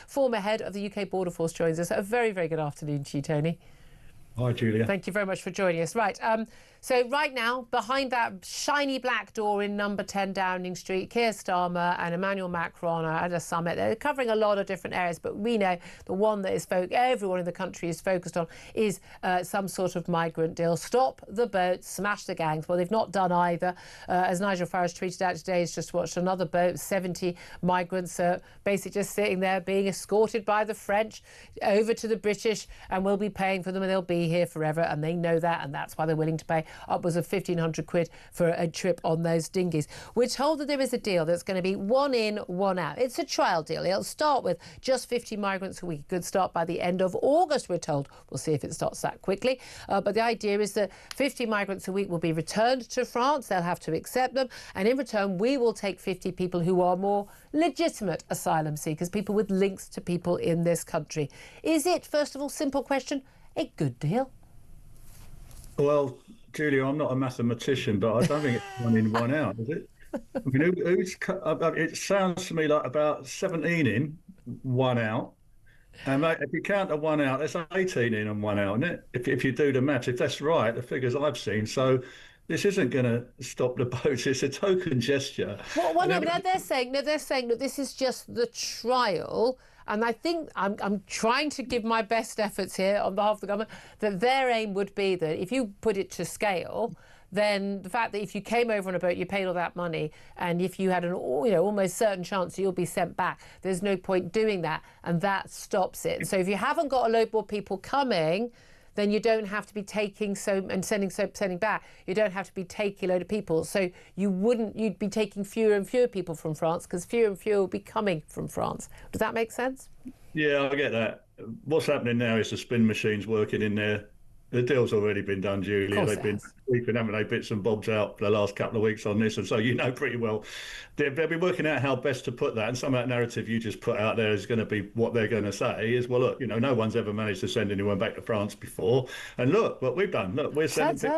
former head of the UK Border Force, joins us. A very, very good afternoon to you, Tony. Hi, Julia. Thank you very much for joining us. Right, so right now, behind that shiny black door in number 10 Downing Street, Keir Starmer and Emmanuel Macron are at a summit. They're covering a lot of different areas, but we know the one that is everyone in the country is focused on is some sort of migrant deal. Stop the boats, smash the gangs. Well, they've not done either. As Nigel Farage tweeted out today, he's just watched another boat, 70 migrants basically just sitting there being escorted by the French over to the British, and we'll be paying for them and they'll be here forever, and they know that, and that's why they're willing to pay upwards of 1,500 quid for a trip on those dinghies. We're told that there is a deal that's going to be one in, one out. It's a trial deal. It'll start with just 50 migrants a week. Could start by the end of August, we're told. We'll see if it starts that quickly. But the idea is that 50 migrants a week will be returned to France. They'll have to accept them, and in return, we will take 50 people who are more legitimate asylum seekers, people with links to people in this country. Is it, first of all, simple question, a good deal? Well, Julia, I'm not a mathematician, but I don't think it's one in, one out, is it? I mean, it sounds to me like about 17 in, one out. And mate, if you count the one out, that's 18 in and one out, isn't it? If you do the maths, if that's right, the figures I've seen. So this isn't going to stop the boats. It's a token gesture. Well, no, but they're saying that this is just the trial. And I think I'm trying to give my best efforts here on behalf of the government, that their aim would be that if you put it to scale, then the fact that if you came over on a boat, you paid all that money, and if you had an almost certain chance you'll be sent back, there's no point doing that, and that stops it. So if you haven't got a load more people coming, then you don't have to be taking sending back. You don't have to be taking a load of people. So you'd be taking fewer and fewer people from France, because fewer and fewer will be coming from France. Does that make sense? Yeah, I get that. What's happening now is the spin machine's working in there. The deal's already been done, Julia. They've been sweeping, haven't they, bits and bobs out for the last couple of weeks on this, and so you know pretty well they'll be working out how best to put that. And some of that narrative you just put out there is going to be what they're going to say is, well, look, no one's ever managed to send anyone back to France before, and look what we've done. Look, we're sending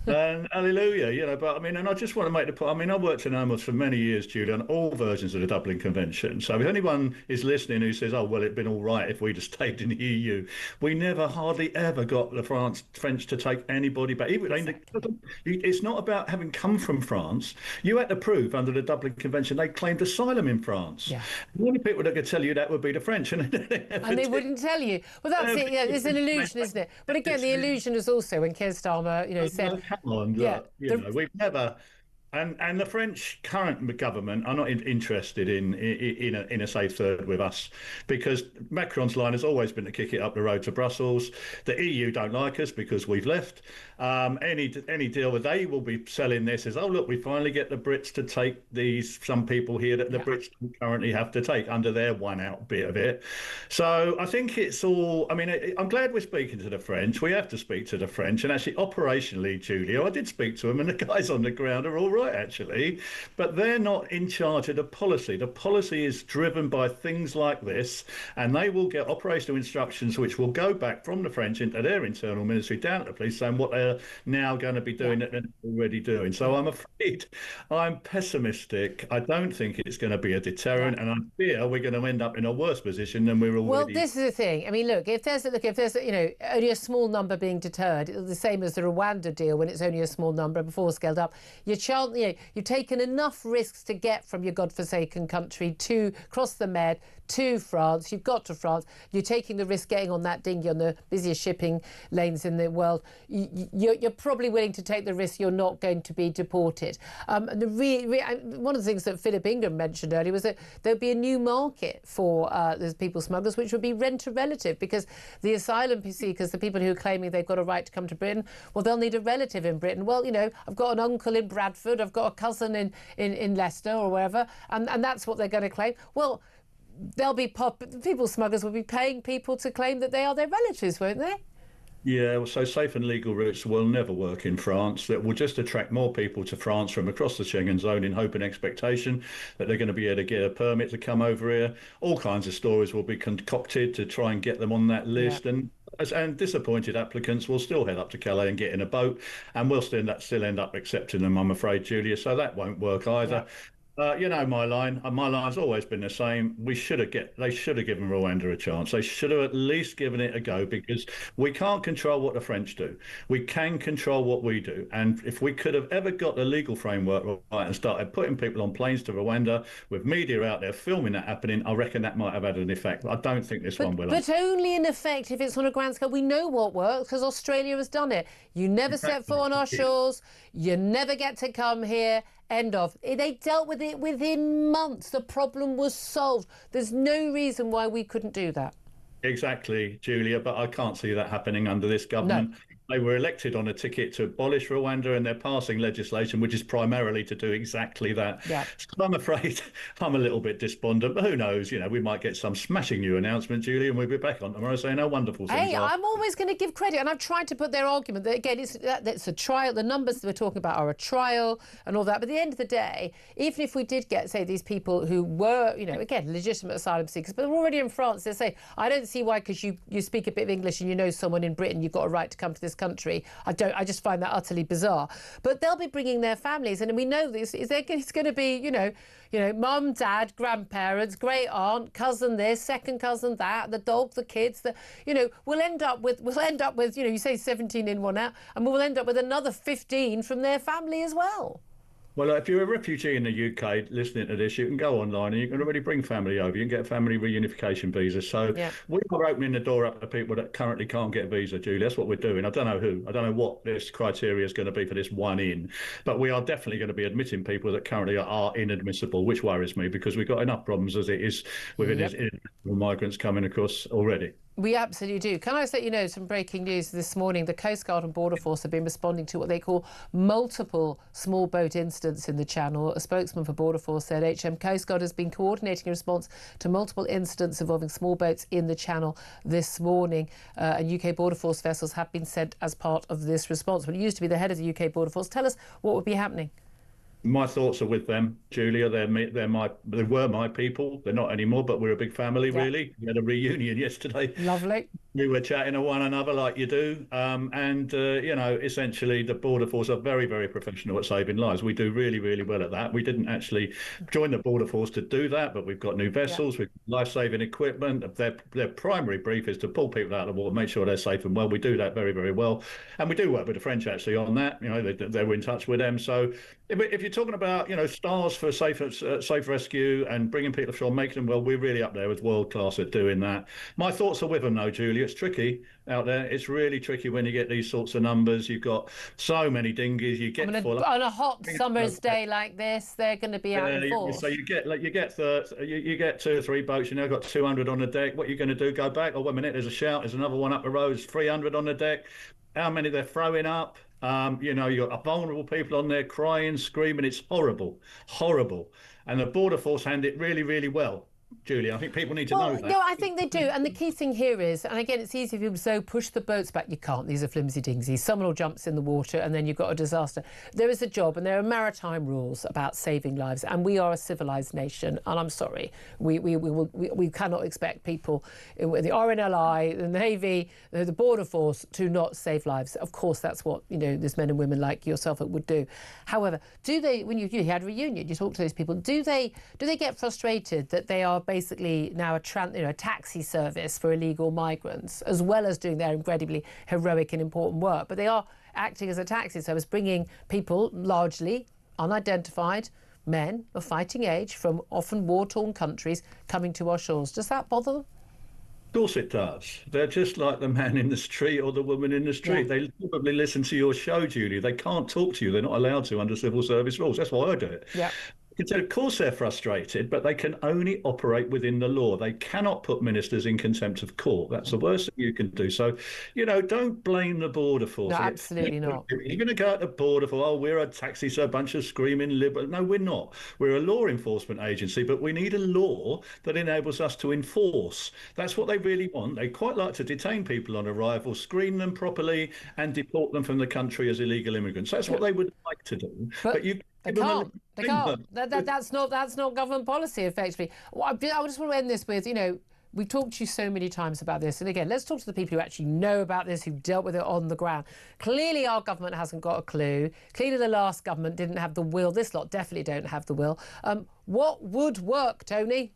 and hallelujah, but I mean, and I just want to make the point. I mean, I worked in AMOS for many years, Julia, on all versions of the Dublin Convention. So if anyone is listening who says, oh, well, it'd been all right if we'd have stayed in the EU, we never, hardly ever got the French to take anybody back. It's not about having come from France. You had to prove under the Dublin Convention they claimed asylum in France. Yeah. The only people that could tell you that would be the French. And they wouldn't tell you. Well, that's it. Yeah, it's an illusion, isn't it? But again, the illusion is also when Keir Starmer, said... Come on, look, we've never... And the French current government are not interested in a safe third with us, because Macron's line has always been to kick it up the road to Brussels. The EU don't like us because we've left. Any deal that they will be selling this is, oh, look, we finally get the Brits to take some people here that the Brits don't currently have to take under their one out bit of it. So I think it's all, I mean, I'm glad we're speaking to the French. We have to speak to the French. And actually, operationally, Julia, I did speak to them, and the guys on the ground are all right, actually, but they're not in charge of the policy. The policy is driven by things like this, and they will get operational instructions which will go back from the French into their internal ministry down at the police, saying what they're now going to be doing that they're already doing. So I'm afraid I'm pessimistic. I don't think it's going to be a deterrent, and I fear we're going to end up in a worse position than we're already. Well, this is the thing. I mean, look, if there's only a small number being deterred, it's the same as the Rwanda deal when it's only a small number before scaled up. You've taken enough risks to get from your godforsaken country to cross the Med to France. You've got to France. You're taking the risk getting on that dinghy on the busiest shipping lanes in the world. You're probably willing to take the risk you're not going to be deported. And one of the things that Philip Ingham mentioned earlier was that there'd be a new market for the people smugglers, which would be rent a relative, because the asylum seekers, the people who are claiming they've got a right to come to Britain, well, they'll need a relative in Britain. Well, I've got an uncle in Bradford, I've got a cousin in Leicester or wherever, and that's what they're going to claim. Well, people smugglers will be paying people to claim that they are their relatives, won't they? Yeah, well, so safe and legal routes will never work in France. That will just attract more people to France from across the Schengen zone in hope and expectation that they're going to be able to get a permit to come over here. All kinds of stories will be concocted to try and get them on that list. Yeah. And disappointed applicants will still head up to Calais and get in a boat, and we'll still end up accepting them, I'm afraid, Julia. So that won't work either. Yeah. You know my line. My line's always been the same. They should have given Rwanda a chance. They should have at least given it a go because we can't control what the French do. We can control what we do. And if we could have ever got the legal framework right and started putting people on planes to Rwanda with media out there filming that happening, I reckon that might have had an effect. I don't think this one will. But only in effect if it's on a grand scale. We know what works because Australia has done it. You never set foot on our shores. You never get to come here. End of. They dealt with it within months. The problem was solved. There's no reason why we couldn't do that. Exactly, Julia, but I can't see that happening under this government. No. They were elected on a ticket to abolish Rwanda, and they're passing legislation which is primarily to do exactly that. Yeah. So I'm afraid I'm a little bit despondent, but who knows? You know, we might get some smashing new announcement, Julia, and we'll be back on tomorrow saying how wonderful things are. I'm always going to give credit, and I've tried to put their argument that, again, it's a trial. The numbers we're talking about are a trial and all that. But at the end of the day, even if we did get, say, these people who were, you know, again, legitimate asylum seekers, but they're already in France, they say, I don't see why, because you speak a bit of English and you know someone in Britain, you've got a right to come to this country. I just find that utterly bizarre. But they'll be bringing their families, and we know this is it's going to be, you know, mum, dad, grandparents, great aunt, cousin this, second cousin that, the dog, the kids, we'll end up with, you know, you say 17 in, one out, and we'll end up with another 15 from their family as well. Well, if you're a refugee in the UK listening to this, you can go online and you can already bring family over. You can get a family reunification visa. So we are opening the door up to people that currently can't get a visa, Julie. That's what we're doing. I don't know who. I don't know what this criteria is going to be for this one in. But we are definitely going to be admitting people that currently are inadmissible, which worries me because we've got enough problems as it is with migrants coming across already. We absolutely do. Can I just let you know some breaking news this morning? The Coast Guard and Border Force have been responding to what they call multiple small boat incidents in the Channel. A spokesman for Border Force said HM Coast Guard has been coordinating a response to multiple incidents involving small boats in the Channel this morning. And UK Border Force vessels have been sent as part of this response. But it used to be the head of the UK Border Force. Tell us what would be happening. My thoughts are with them, Julia. They were my people. They're not anymore, but we're a big family, really. We had a reunion yesterday. Lovely. We were chatting to one another like you do. Essentially, the Border Force are very, very professional at saving lives. We do really, really well at that. We didn't actually join the Border Force to do that, but we've got new vessels, we've got life-saving equipment. Their primary brief is to pull people out of the water, make sure they're safe and well. We do that very, very well. And we do work with the French, actually, on that. You know, they were in touch with them. So if you're talking about, stars for safe rescue and bringing people ashore, making them well, we're really up there with world class at doing that. My thoughts are with them, though, Julia. It's tricky out there. It's really tricky when you get these sorts of numbers. You've got so many dinghies. You get on a hot summer's day like this, they're going to be out in force. So you get 2 or 3 boats. You now got 200 on the deck. What are you going to do? Go back? Oh, 1 minute. There's a shout. There's another one up the road. There's 300 on the deck. How many they're throwing up? You've got vulnerable people on there crying, screaming. It's horrible, horrible. And the Border Force handle it really, really well. Julie, I think people need to know that. No, I think they do. And the key thing here is, and again, it's easy for people to say, push the boats back. You can't. These are flimsy dingsies. Someone will jump in the water and then you've got a disaster. There is a job and there are maritime rules about saving lives. And we are a civilised nation. And I'm sorry, we cannot expect people in the RNLI, the Navy, the Border Force to not save lives. Of course, that's what, there's men and women like yourself that would do. However, do they, when you had a reunion, you talk to those people, do they get frustrated that they are basically now a taxi service for illegal migrants, as well as doing their incredibly heroic and important work? But they are acting as a taxi service, bringing people, largely unidentified men of fighting age from often war-torn countries, coming to our shores. Does that bother them? Of course it does. They're just like the man in the street or the woman in the street. Yeah. They probably listen to your show, Julie. They can't talk to you. They're not allowed to under civil service rules. That's why I do it. Yeah. Of course they're frustrated, but they can only operate within the law. They cannot put ministers in contempt of court. That's the worst thing you can do. So, don't blame the Border Force. No, absolutely not. You're going to go at the Border Force, we're a taxi, so a bunch of screaming liberal. No, we're not. We're a law enforcement agency, but we need a law that enables us to enforce. That's what they really want. They quite like to detain people on arrival, screen them properly, and deport them from the country as illegal immigrants. That's what they would like to do. But you... They can't. That's not government policy, effectively. Well, I just want to end this with, we've talked to you so many times about this. And again, let's talk to the people who actually know about this, who've dealt with it on the ground. Clearly, our government hasn't got a clue. Clearly, the last government didn't have the will. This lot definitely don't have the will. What would work, Tony?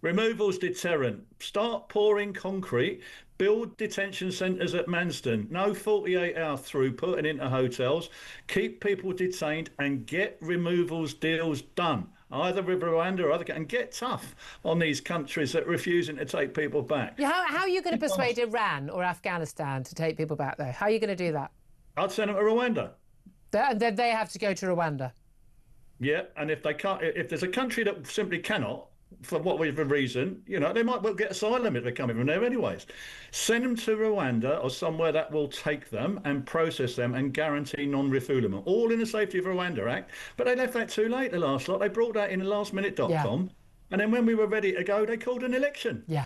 Removals deterrent. Start pouring concrete. Build detention centres at Manston. No 48-hour throughput and into hotels. Keep people detained and get removals deals done, either with Rwanda or other, and get tough on these countries that are refusing to take people back. Yeah, how are you going to persuade Iran or Afghanistan to take people back, though? How are you going to do that? I'd send them to Rwanda. And then they have to go to Rwanda. Yeah, and if they can't, if there's a country that simply cannot, for whatever reason, you know, they might well get asylum if they're coming from there anyways. Send them to Rwanda or somewhere that will take them and process them and guarantee non-refoulement, all in the Safety of Rwanda Act. But they left that too late, the last lot. They brought that in lastminute.com. Yeah. And then when we were ready to go, they called an election. Yeah.